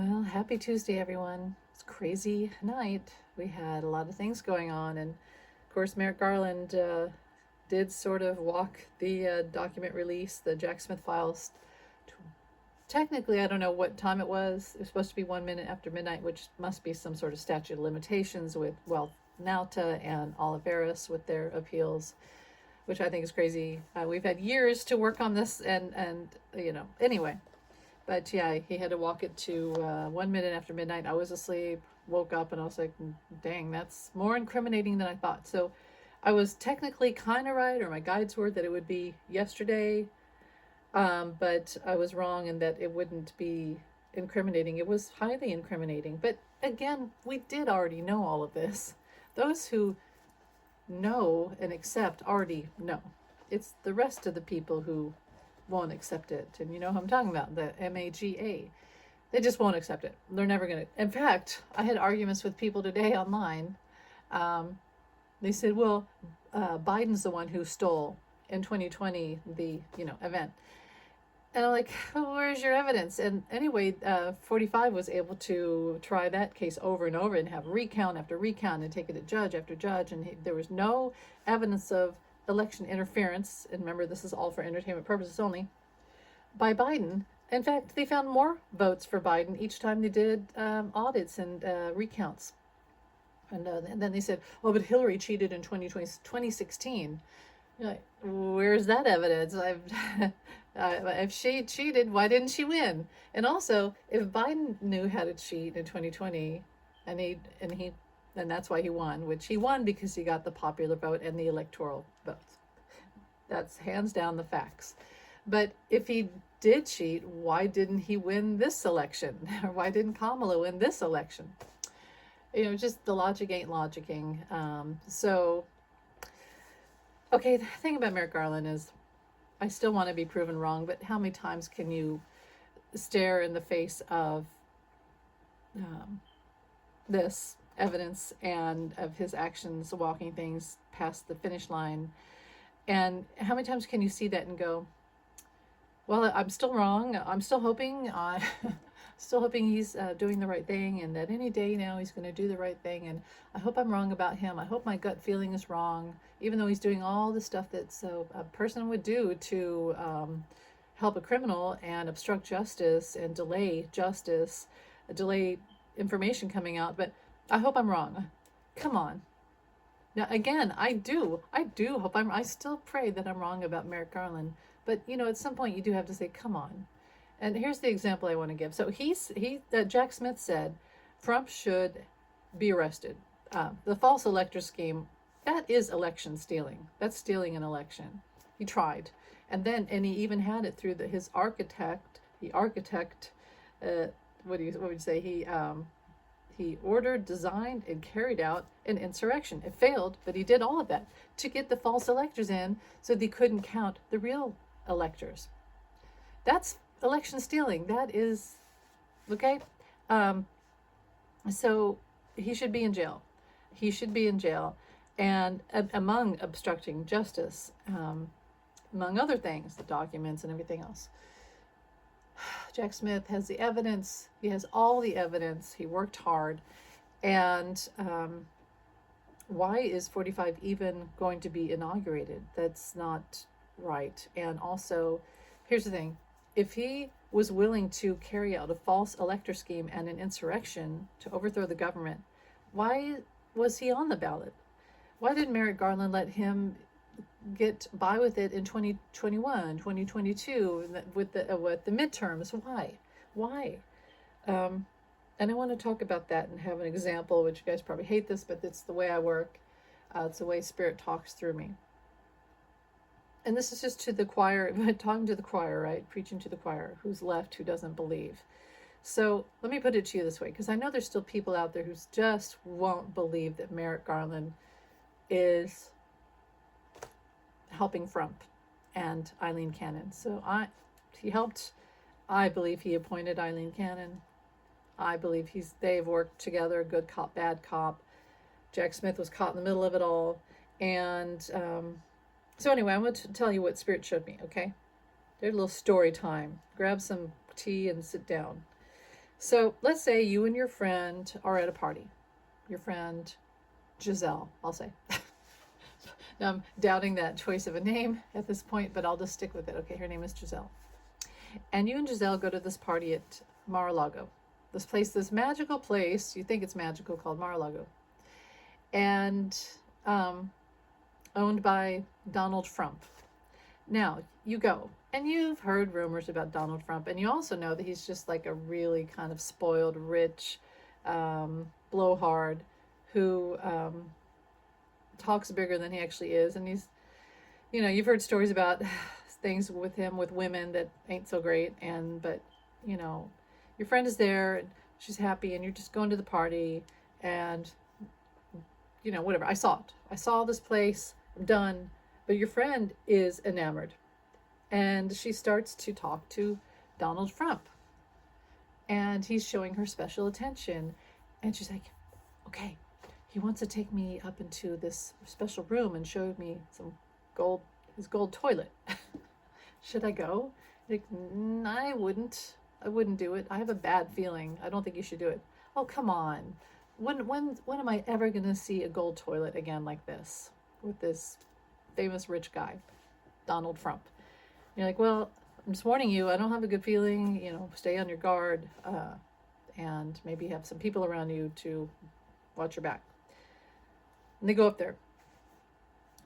Well, happy Tuesday, everyone. It's a crazy night. We had a lot of things going on, and of course, Merrick Garland did sort of walk the document release, the Jack Smith files. Technically, I don't know what time it was. It was supposed to be 1 minute after midnight, which must be some sort of statute of limitations with, well, Nauta and Oliveris with their appeals, which I think is crazy. We've had years to work on this, and anyway. But yeah, he had to walk it to 1 minute after midnight. I was asleep, woke up, and I was like, dang, that's more incriminating than I thought. So I was technically kind of right, or my guides were that it would be yesterday, but I was wrong in that it wouldn't be incriminating. It was highly incriminating. But again, we did already know all of this. Those who know and accept already know. It's the rest of the people who won't accept it. And you know who I'm talking about, the MAGA. They just won't accept it. They're never going to. In fact, I had arguments with people today online. They said, well, Biden's the one who stole in 2020 the, event. And I'm like, well, where's your evidence? And anyway, 45 was able to try that case over and over and have recount after recount and take it to judge after judge. And there was no evidence of election interference. And remember, this is all for entertainment purposes only, by Biden. In fact, they found more votes for Biden each time they did audits and recounts. And then they said, oh, but Hillary cheated in 2016. You're like, where's that evidence? If she cheated, why didn't she win? And also, if Biden knew how to cheat in 2020, and that's why he won, which he won because he got the popular vote and the electoral votes. That's hands down the facts. But if he did cheat, why didn't he win this election? Or why didn't Kamala win this election? Just the logic ain't logicking. Okay, the thing about Merrick Garland is I still want to be proven wrong, but how many times can you stare in the face of this evidence and of his actions walking things past the finish line? And how many times can you see that and go, well, I'm still wrong. I'm still hoping he's doing the right thing, and that any day now he's going to do the right thing. And I hope I'm wrong about him. I hope my gut feeling is wrong, even though he's doing all the stuff that a person would do to help a criminal and obstruct justice and delay justice, delay information coming out. But I hope I'm wrong. Come on. Now, again, I do hope I still pray that I'm wrong about Merrick Garland. But, at some point you do have to say, come on. And here's the example I want to give. So Jack Smith said Trump should be arrested. The false elector scheme, that is election stealing. That's stealing an election. He tried. And he even had it through his architect, what would you say? He ordered, designed, and carried out an insurrection. It failed, but he did all of that to get the false electors in so they couldn't count the real electors. That's election stealing. That is, okay? So he should be in jail. He should be in jail. And among obstructing justice, among other things, the documents and everything else. Jack Smith has the evidence. He has all the evidence. He worked hard. And why is 45 even going to be inaugurated? That's not right. And also, here's the thing. If he was willing to carry out a false elector scheme and an insurrection to overthrow the government, why was he on the ballot? Why did Merrick Garland let him get by with it in 2021, 2022, with the midterms? Why? And I want to talk about that and have an example, which you guys probably hate this, but it's the way I work. It's the way Spirit talks through me. And this is just to the choir, talking to the choir, right? Preaching to the choir, who's left, who doesn't believe. So let me put it to you this way, because I know there's still people out there who just won't believe that Merrick Garland is helping Trump and Eileen Cannon. So I believe he appointed Eileen Cannon. I believe they've worked together, good cop, bad cop. Jack Smith was caught in the middle of it all. And so anyway, I'm going to tell you what Spirit showed me, okay? There's a little story time. Grab some tea and sit down. So let's say you and your friend are at a party. Your friend Giselle, I'll say. Now I'm doubting that choice of a name at this point, but I'll just stick with it. Okay, her name is Giselle. And you and Giselle go to this party at Mar-a-Lago. This place, this magical place, you think it's magical, called Mar-a-Lago. And owned by Donald Trump. Now, you go, and you've heard rumors about Donald Trump, and you also know that he's just like a really kind of spoiled, rich, blowhard who talks bigger than he actually is. And he's, you've heard stories about things with him with women that ain't so great. But your friend is there, and she's happy, and you're just going to the party, and whatever. I saw this place. I'm done. But your friend is enamored, and she starts to talk to Donald Trump, and he's showing her special attention, and she's like, okay, he wants to take me up into this special room and show me his gold toilet. Should I go? Like, I wouldn't do it. I have a bad feeling. I don't think you should do it. Oh, come on. When am I ever going to see a gold toilet again like this with this famous rich guy, Donald Trump? You're like, well, I'm just warning you, I don't have a good feeling. Stay on your guard, and maybe have some people around you to watch your back. And they go up there.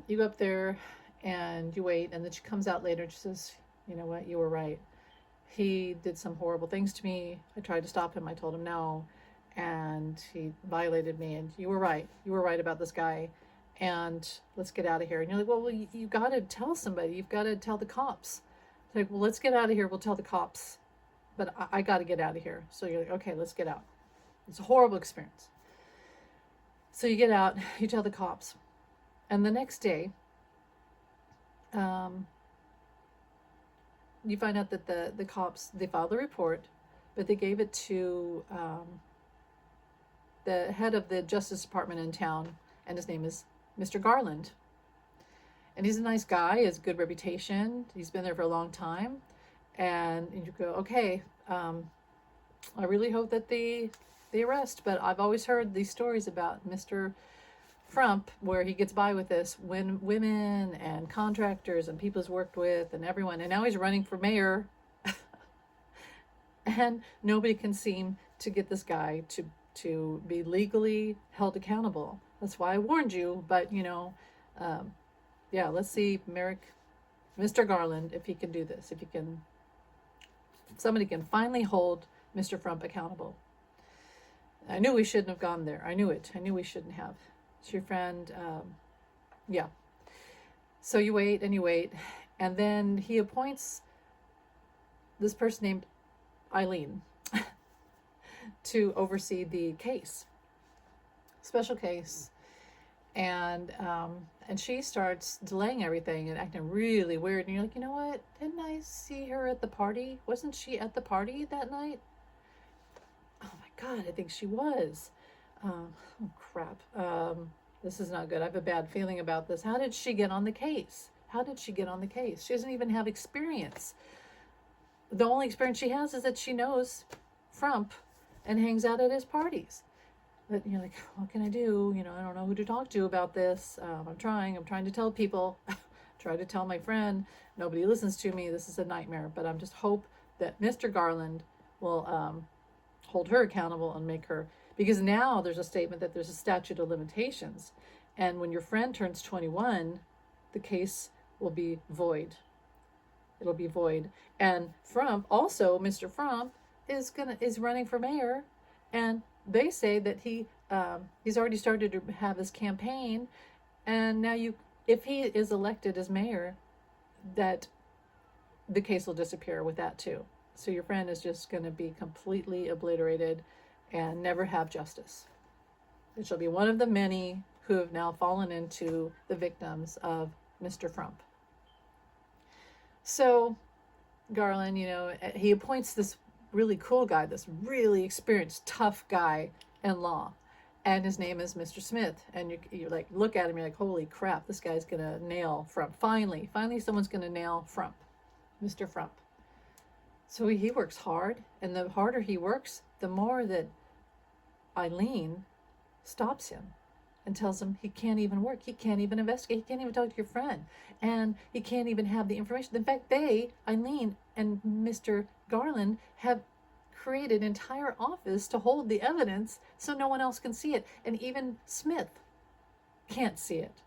You go up there and you wait, and then she comes out later and she says, you know what, you were right. He did some horrible things to me. I tried to stop him. I told him no, and he violated me, and you were right. You were right about this guy, and let's get out of here. And you're like, well, you got to tell somebody. You've got to tell the cops. It's like, well, let's get out of here. We'll tell the cops, but I got to get out of here. So you're like, okay, let's get out. It's a horrible experience. So you get out, you tell the cops, and the next day, you find out that the cops, they filed a report, but they gave it to the head of the Justice Department in town, and his name is Mr. Garland. And he's a nice guy, has a good reputation. He's been there for a long time. And you go, okay, I really hope that they arrest, but I've always heard these stories about Mr. Trump where he gets by with this when women and contractors and people he's worked with and everyone, and now he's running for mayor and nobody can seem to get this guy to be legally held accountable. That's why I warned you, but let's see Merrick, Mr. Garland, if he can do this, if somebody can finally hold Mr. Trump accountable. I knew we shouldn't have gone there. I knew we shouldn't have. It's your friend. So you wait and you wait. And then he appoints this person named Eileen to oversee the case. Special case. And she starts delaying everything and acting really weird. And you're like, you know what? Didn't I see her at the party? Wasn't she at the party that night? Oh my God, I think she was. Oh crap. This is not good. I have a bad feeling about this. How did she get on the case? She doesn't even have experience. The only experience she has is that she knows Trump and hangs out at his parties. But you're like, what can I do? I don't know who to talk to about this. I'm trying to tell people, try to tell my friend. Nobody listens to me. This is a nightmare. But I'm just hope that Mr. Garland will hold her accountable and make her, because now there's a statement that there's a statute of limitations. And when your friend turns 21, the case will be void. It'll be void. And Trump, also Mr. Trump, is running for mayor, and they say that he's already started to have his campaign, and now if he is elected as mayor, that the case will disappear with that too. So your friend is just going to be completely obliterated and never have justice. It shall be one of the many who have now fallen into the victims of Mr. Trump. So Garland, he appoints this really cool guy, this really experienced, tough guy in law. And his name is Mr. Smith. And you like, look at him, you're like, holy crap, this guy's going to nail Trump. Finally, someone's going to nail Trump, Mr. Trump. So he works hard, and the harder he works, the more that Eileen stops him and tells him he can't even work, he can't even investigate, he can't even talk to your friend, and he can't even have the information. In fact, Eileen and Mr. Garland, have created an entire office to hold the evidence so no one else can see it. And even Smith can't see it.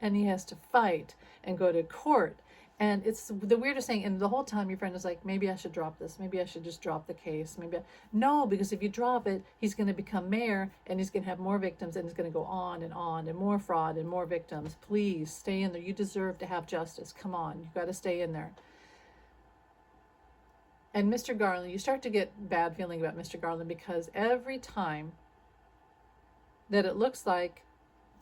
And he has to fight and go to court. And it's the weirdest thing. And the whole time your friend is like, maybe I should drop this. Maybe I should just drop the case. No, because if you drop it, he's going to become mayor and he's going to have more victims and it's going to go on and more fraud and more victims. Please stay in there. You deserve to have justice. Come on. You got to stay in there. And Mr. Garland, you start to get bad feeling about Mr. Garland, because every time that it looks like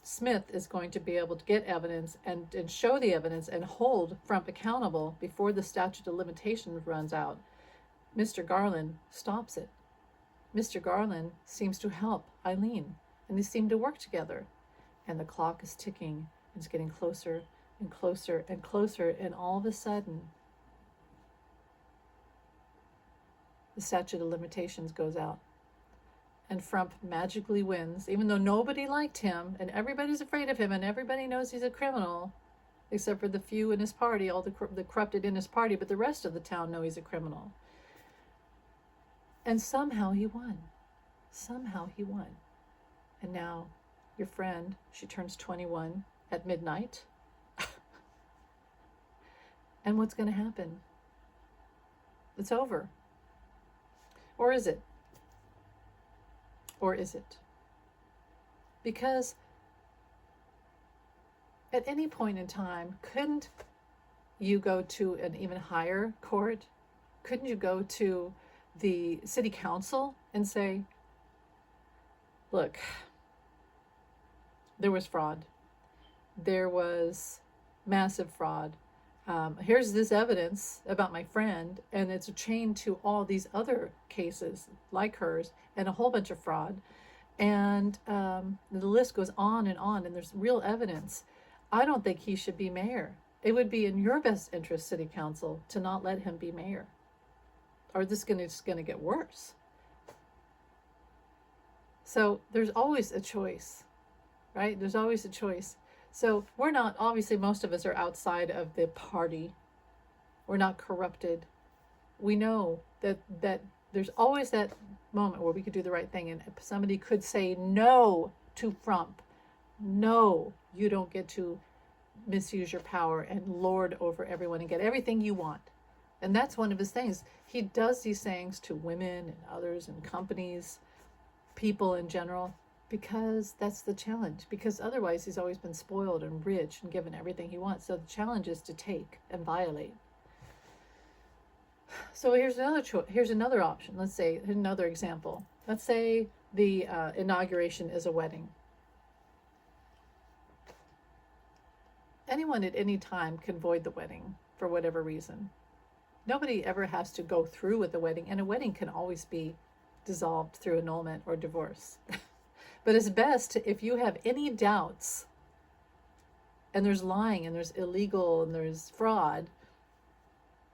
Smith is going to be able to get evidence and show the evidence and hold Frump accountable before the statute of limitations runs out, Mr. Garland stops it. Mr. Garland seems to help Eileen, and they seem to work together. And the clock is ticking, and it's getting closer and closer and closer, and all of a sudden, the statute of limitations goes out. And Frump magically wins, even though nobody liked him, and everybody's afraid of him, and everybody knows he's a criminal, except for the few in his party, all the corrupted in his party, but the rest of the town know he's a criminal. And somehow he won. Somehow he won. And now your friend, she turns 21 at midnight. And what's going to happen? It's over. Or is it? Or is it? Because at any point in time, couldn't you go to an even higher court? Couldn't you go to the city council and say, look, there was fraud. There was massive fraud. Here's this evidence about my friend, and it's a chain to all these other cases like hers and a whole bunch of fraud. And the list goes on, and there's real evidence. I don't think he should be mayor. It would be in your best interest, city council, to not let him be mayor. Or this is just going to get worse. So there's always a choice, right? There's always a choice. So we're not, obviously most of us are outside of the party. We're not corrupted. We know that there's always that moment where we could do the right thing, and somebody could say no to Frump. No, you don't get to misuse your power and lord over everyone and get everything you want. And that's one of his things. He does these things to women and others and companies, people in general, because that's the challenge. Because otherwise he's always been spoiled and rich and given everything he wants. So the challenge is to take and violate. So here's another option. Let's say, here's another example. Let's say the inauguration is a wedding. Anyone at any time can void the wedding for whatever reason. Nobody ever has to go through with the wedding, and a wedding can always be dissolved through annulment or divorce. But it's best if you have any doubts, and there's lying and there's illegal and there's fraud.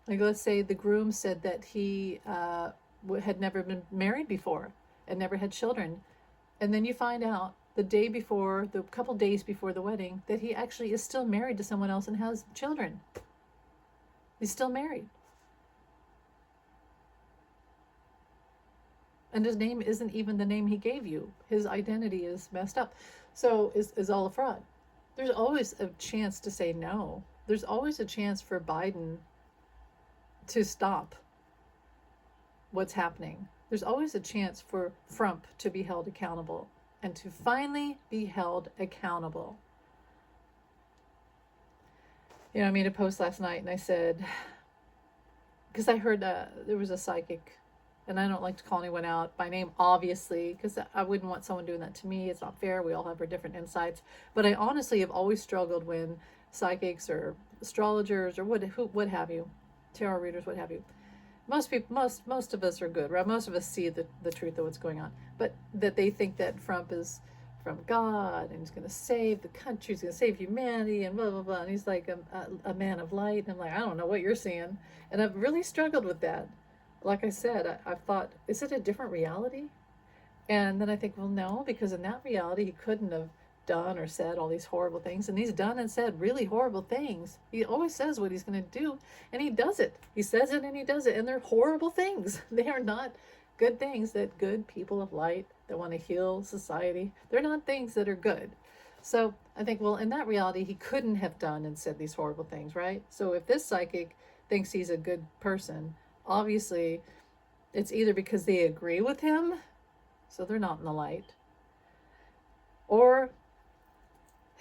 Like, let's say the groom said that he had never been married before and never had children. And then you find out the couple days before the wedding, that he actually is still married to someone else and has children. He's still married. And his name isn't even the name he gave you. His identity is messed up. So is all a fraud. There's always a chance to say no. There's always a chance for Biden to stop what's happening. There's always a chance for Frump to be held accountable and to finally be held accountable. You know, I made a post last night and I said, because I heard there was a psychic, and I don't like to call anyone out by name, obviously, because I wouldn't want someone doing that to me. It's not fair. We all have our different insights. But I honestly have always struggled when psychics or astrologers or what have you, tarot readers, what have you. Most of us are good, right? Most of us see the truth of what's going on. But that they think that Frump is from God and he's going to save the country, he's going to save humanity and blah, blah, blah. And he's like a man of light. And I'm like, I don't know what you're seeing. And I've really struggled with that. like I said, I've thought, is it a different reality? And then I think, well, no, because in that reality, he couldn't have done or said all these horrible things. And he's done and said really horrible things. He always says what he's going to do, and he does it. He says it and he does it. And they're horrible things. They are not good things that good people of light that want to heal society, they're not things that are good. So I think, well, in that reality, he couldn't have done and said these horrible things, right? So if this psychic thinks he's a good person, obviously it's either because they agree with him, so they're not in the light, or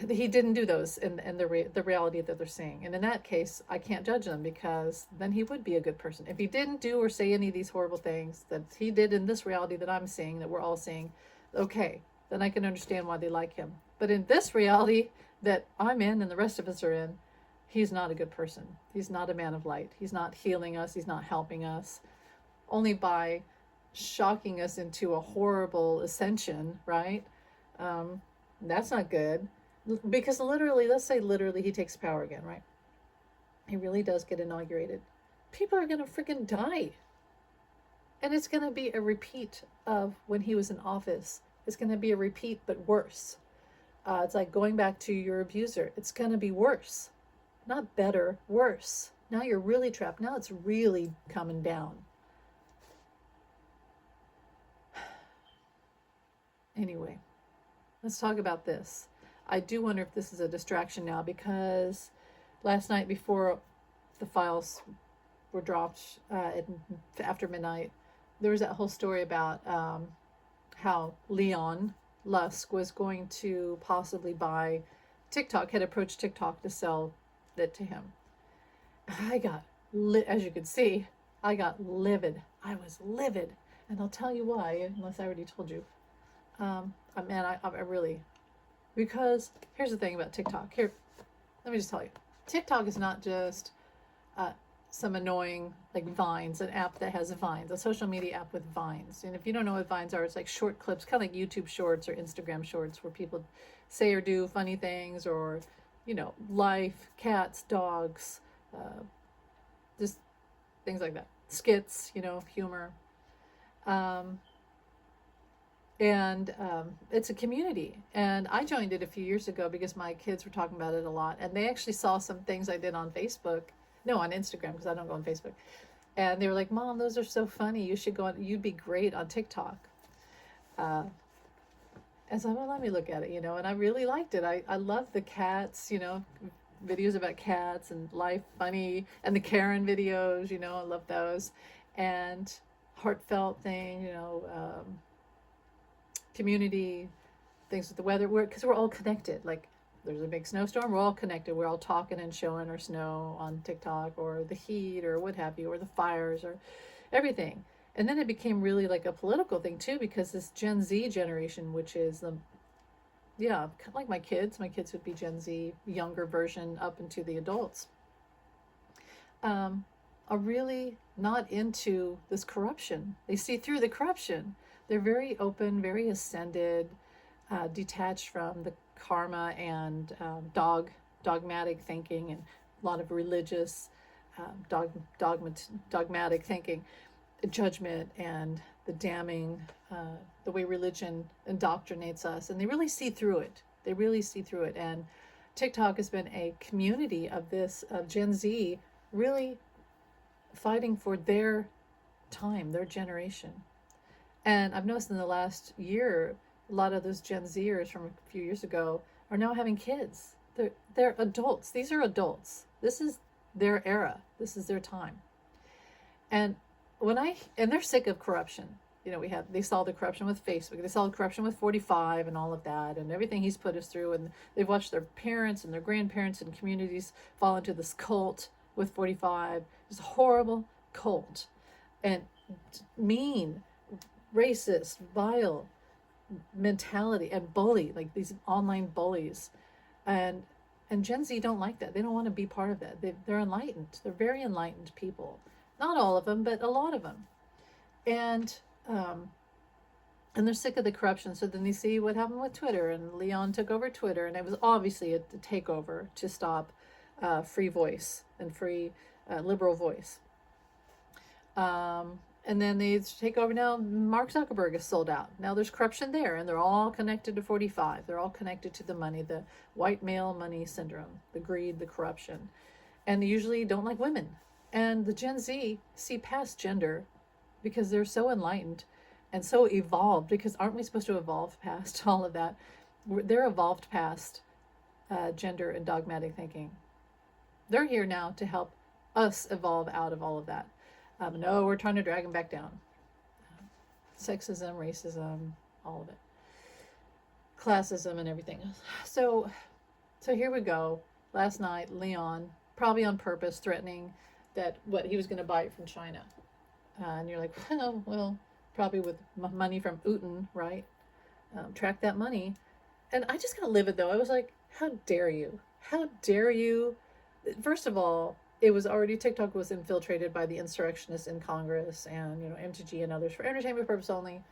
he didn't do those in the reality that they're seeing. And in that case, I can't judge them, because then he would be a good person. If he didn't do or say any of these horrible things that he did in this reality that I'm seeing, that we're all seeing, okay, then I can understand why they like him. But in this reality that I'm in and the rest of us are in, he's not a good person. He's not a man of light. He's not healing us. He's not helping us. Only by shocking us into a horrible ascension, right? That's not good. Because literally, let's say literally he takes power again, right? He really does get inaugurated. People are going to freaking die. And it's going to be a repeat of when he was in office. It's going to be a repeat, but worse. It's like going back to your abuser. It's going to be worse. Not better, worse. Now you're really trapped. Now it's really coming down. Anyway, let's talk about this. I do wonder if this is a distraction now, because last night before the files were dropped after midnight, there was that whole story about how Elon Musk was going to possibly buy TikTok, had approached TikTok to sell it to him. I got, as you could see, I got livid. I was livid. And I'll tell you why, unless I already told you. I really, because here's the thing about TikTok. Here, let me just tell you. TikTok is not just some annoying, like Vines, an app that has Vines, a social media app with Vines. And if you don't know what Vines are, it's like short clips, kind of like YouTube Shorts or Instagram Shorts, where people say or do funny things, or, life, cats, dogs, just things like that. Skits, humor. And it's a community. And I joined it a few years ago because my kids were talking about it a lot. And they actually saw some things I did on Facebook. No, on Instagram, because I don't go on Facebook. And they were like, Mom, those are so funny. You should go on, you'd be great on TikTok. And so, well, let me look at it, and I really liked it. I love the cats, videos about cats and life, funny, and the Karen videos, I love those. And heartfelt thing, community, things with the weather, because we're all connected. Like, there's a big snowstorm, we're all connected. We're all talking and showing our snow on TikTok, or the heat, or what have you, or the fires, or everything. And then it became really like a political thing too, because this Gen Z generation, which is kind of like my kids would be Gen Z, younger version up into the adults, are really not into this corruption. They see through the corruption. They're very open, very ascended, detached from the karma and dogmatic thinking, and a lot of religious dogmatic thinking, judgment, and the damning, the way religion indoctrinates us. And they really see through it. And TikTok has been a community of this, of Gen Z really fighting for their time, their generation. And I've noticed in the last year, a lot of those Gen Zers from a few years ago are now having kids. They're adults. These are adults. This is their era. This is their time. And they're sick of corruption. They saw the corruption with Facebook. They saw the corruption with 45 and all of that, and everything he's put us through. And they've watched their parents and their grandparents and communities fall into this cult with 45. It's a horrible cult, and mean, racist, vile mentality, and bully, like these online bullies. And Gen Z don't like that. They don't want to be part of that. They're enlightened. They're very enlightened people. Not all of them, but a lot of them. And they're sick of the corruption. So then they see what happened with Twitter, and Leon took over Twitter, and it was obviously a takeover to stop free voice and free liberal voice. And then they take over. Now Mark Zuckerberg is sold out. Now there's corruption there, and they're all connected to 45. They're all connected to the money, the white male money syndrome, the greed, the corruption. And they usually don't like women. And the Gen Z see past gender because they're so enlightened and so evolved, because aren't we supposed to evolve past all of that? They're evolved past gender and dogmatic thinking. They're here now to help us evolve out of all of that. No, we're trying to drag them back down. Sexism, racism, all of it. Classism and everything else. So here we go. Last night, Leon, probably on purpose, threatening that what he was going to buy it from China. And you're like, well, probably with money from Putin, right? Track that money. And I just got livid, though. I was like, how dare you? How dare you? First of all, it was already, TikTok was infiltrated by the insurrectionists in Congress and, MTG and others for entertainment purpose only.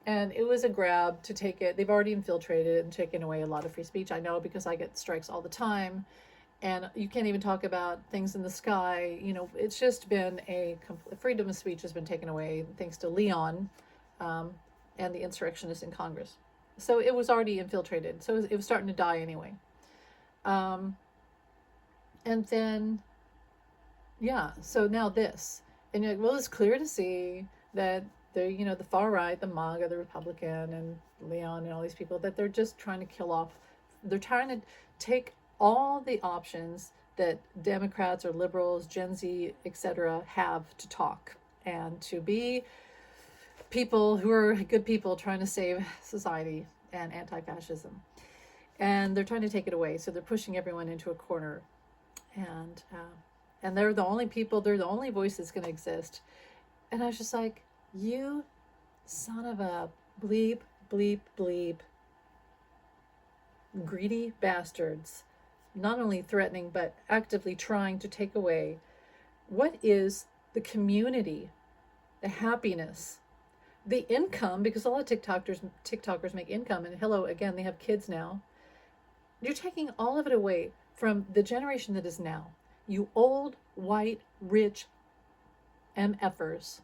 And it was a grab to take it. They've already infiltrated it and taken away a lot of free speech. I know, because I get strikes all the time. And you can't even talk about things in the sky. It's just been freedom of speech has been taken away thanks to Leon and the insurrectionists in Congress. So it was already infiltrated. So it was starting to die anyway. And then, so now this. And you're like, well, it's clear to see that they're, the far right, the MAGA, the Republican, and Leon and all these people, that they're just trying to kill off. They're trying to take all the options that Democrats or liberals, Gen Z, etc. have to talk and to be people who are good people trying to save society and anti-fascism. And they're trying to take it away. So they're pushing everyone into a corner. And they're the only people, they're the only voice that's going to exist. And I was just like, you son of a bleep, bleep, bleep, greedy bastards, not only threatening, but actively trying to take away what is the community, the happiness, the income, because a lot of TikTokers make income, and hello, again, they have kids now. You're taking all of it away from the generation that is now. You old, white, rich MFers.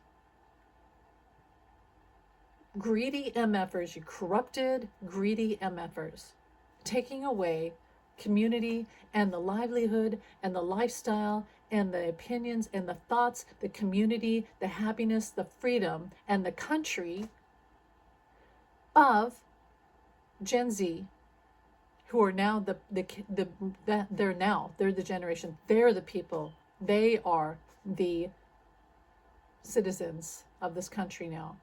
Greedy MFers, you corrupted, greedy MFers. Taking away community and the livelihood and the lifestyle and the opinions and the thoughts, the community, the happiness, the freedom, and the country of Gen Z, who are now they're the generation, they're the people, they are the citizens of this country now.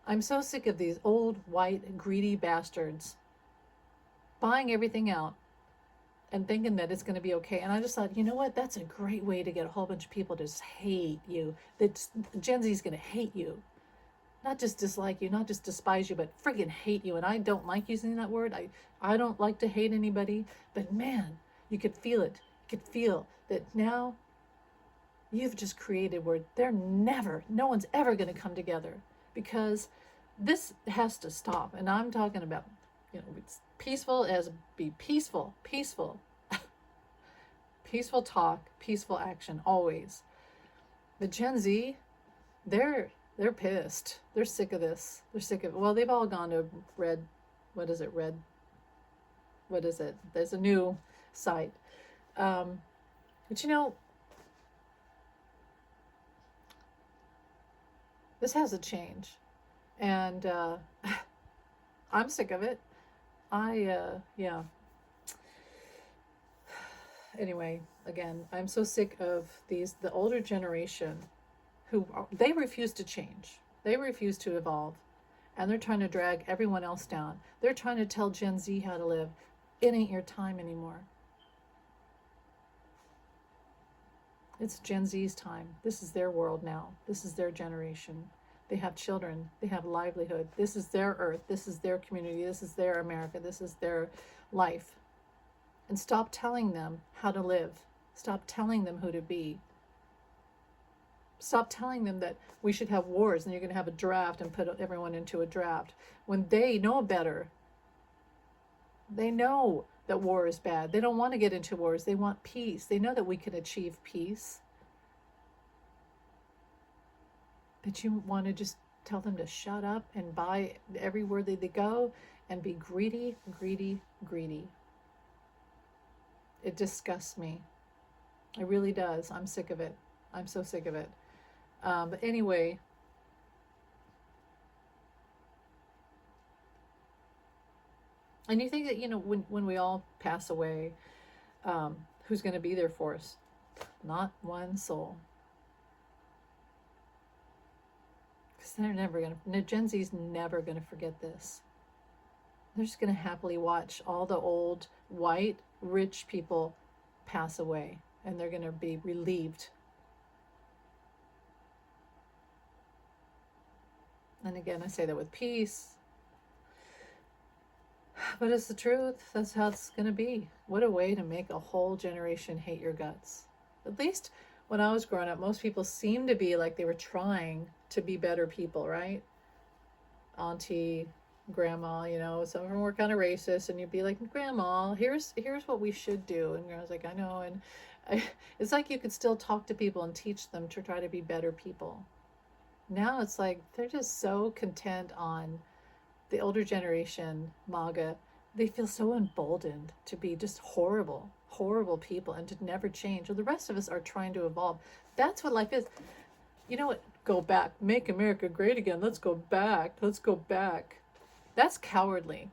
I'm so sick of these old, white, greedy bastards buying everything out and thinking that it's going to be okay. And I just thought, you know what? That's a great way to get a whole bunch of people to just hate you. That Gen Z is going to hate you. Not just dislike you, not just despise you, but friggin' hate you. And I don't like using that word. I don't like to hate anybody. But man, you could feel it. You could feel that now you've just created where no one's ever going to come together. Because this has to stop. And I'm talking about, it's peaceful as be peaceful. Peaceful talk, peaceful action, always. The Gen Z, they're pissed. They're sick of this. They're sick of it. Well, they've all gone to Red. What is it? There's a new site. But this has to change. And I'm sick of it. Anyway, again, I'm so sick of the older generation they refuse to change. They refuse to evolve. And they're trying to drag everyone else down. They're trying to tell Gen Z how to live. It ain't your time anymore. It's Gen Z's time. This is their world now. This is their generation. They have children. They have livelihood. This is their earth. This is their community. This is their America. This is their life. And stop telling them how to live. Stop telling them who to be. Stop telling them that we should have wars and you're going to have a draft and put everyone into a draft when they know better. They know that war is bad. They don't want to get into wars. They want peace. They know that we can achieve peace. But you want to just tell them to shut up and buy everywhere they go and be greedy, greedy, greedy. It disgusts me. It really does. I'm sick of it. I'm so sick of it. But anyway, and you think that, when we all pass away, who's going to be there for us? Not one soul. Because they're never going to, Gen Z's never going to forget this. They're just going to happily watch all the old, white, rich people pass away. And they're going to be relieved. And again, I say that with peace. But it's the truth. That's how it's going to be. What a way to make a whole generation hate your guts. At least when I was growing up, most people seemed to be like they were trying to be better people, right? Auntie, grandma, some of them were kind of racist, and you'd be like, Grandma, here's what we should do. And I was like, I know. And it's like you could still talk to people and teach them to try to be better people. Now it's like they're just so content on the older generation, MAGA. They feel so emboldened to be just horrible, horrible people and to never change. Well, the rest of us are trying to evolve. That's what life is. You know what? Go back. Make America great again. Let's go back. Let's go back. That's cowardly.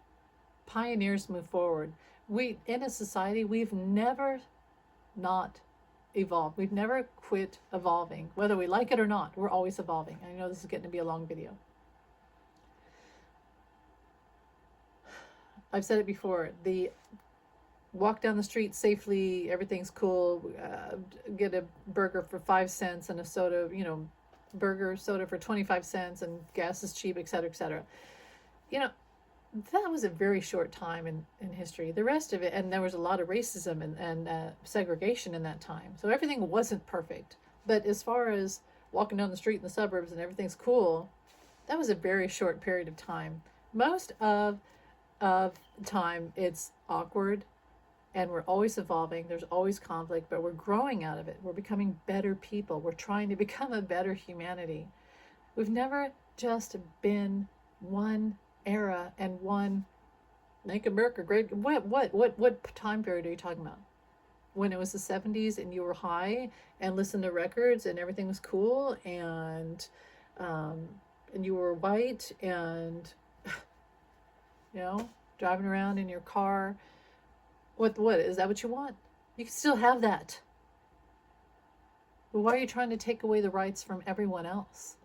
Pioneers move forward. We, in a society, we've never not evolved. We've never quit evolving. Whether we like it or not, we're always evolving. I know this is getting to be a long video. I've said it before, the walk down the street safely, everything's cool, get a burger for 5 cents and a soda, soda for 25 cents and gas is cheap, etc., etc. That was a very short time in history. The rest of it, and there was a lot of racism and segregation in that time. So everything wasn't perfect. But as far as walking down the street in the suburbs and everything's cool, that was a very short period of time. Most of time it's awkward and we're always evolving. There's always conflict, but we're growing out of it. We're becoming better people. We're trying to become a better humanity. We've never just been one era and one make America great. What time period are you talking about? When it was the 70s and you were high and listened to records and everything was cool and you were white and driving around in your car. What is that what you want? You can still have that. But why are you trying to take away the rights from everyone else?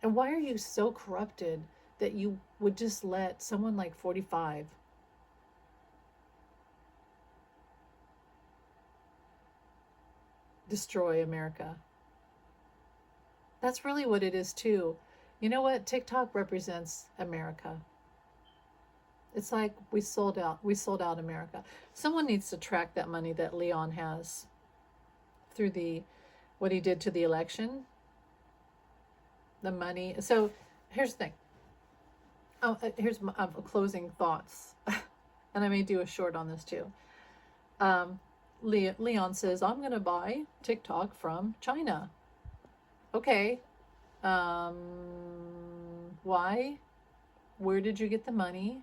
And why are you so corrupted that you would just let someone like 45 destroy America? That's really what it is too. You know what? TikTok represents America. It's like we sold out America. Someone needs to track that money that Leon has through what he did to the election. The money. So here's the thing. Here's my closing thoughts. And I may do a short on this too. Leon says, I'm going to buy TikTok from China. Okay. Why? Where did you get the money?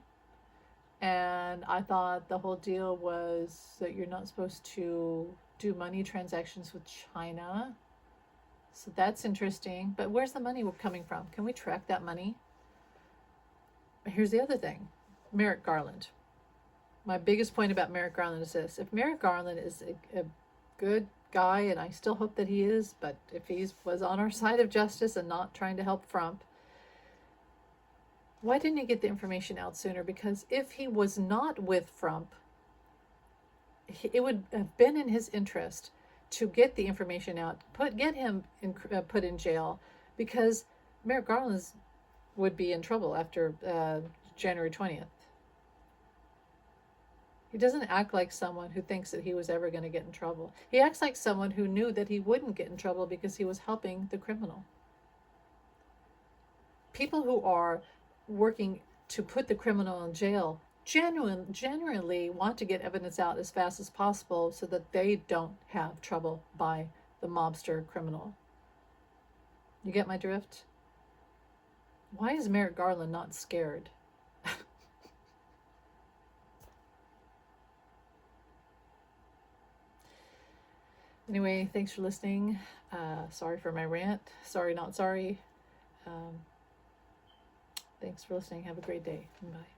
And I thought the whole deal was that you're not supposed to do money transactions with China. So that's interesting. But where's the money coming from? Can we track that money? Here's the other thing. Merrick Garland. My biggest point about Merrick Garland is this. If Merrick Garland is a good guy, and I still hope that he is, but if he was on our side of justice and not trying to help Trump, why didn't he get the information out sooner? Because if he was not with Trump, it would have been in his interest to get the information out, get him put in jail, because Merrick Garland would be in trouble after January 20th. He doesn't act like someone who thinks that he was ever going to get in trouble. He acts like someone who knew that he wouldn't get in trouble because he was helping the criminal. People who are working to put the criminal in jail genuinely want to get evidence out as fast as possible so that they don't have trouble by the mobster criminal. You get my drift? Why is Merrick Garland not scared? Anyway, thanks for listening. Sorry for my rant. Sorry, not sorry. Thanks for listening. Have a great day. Bye.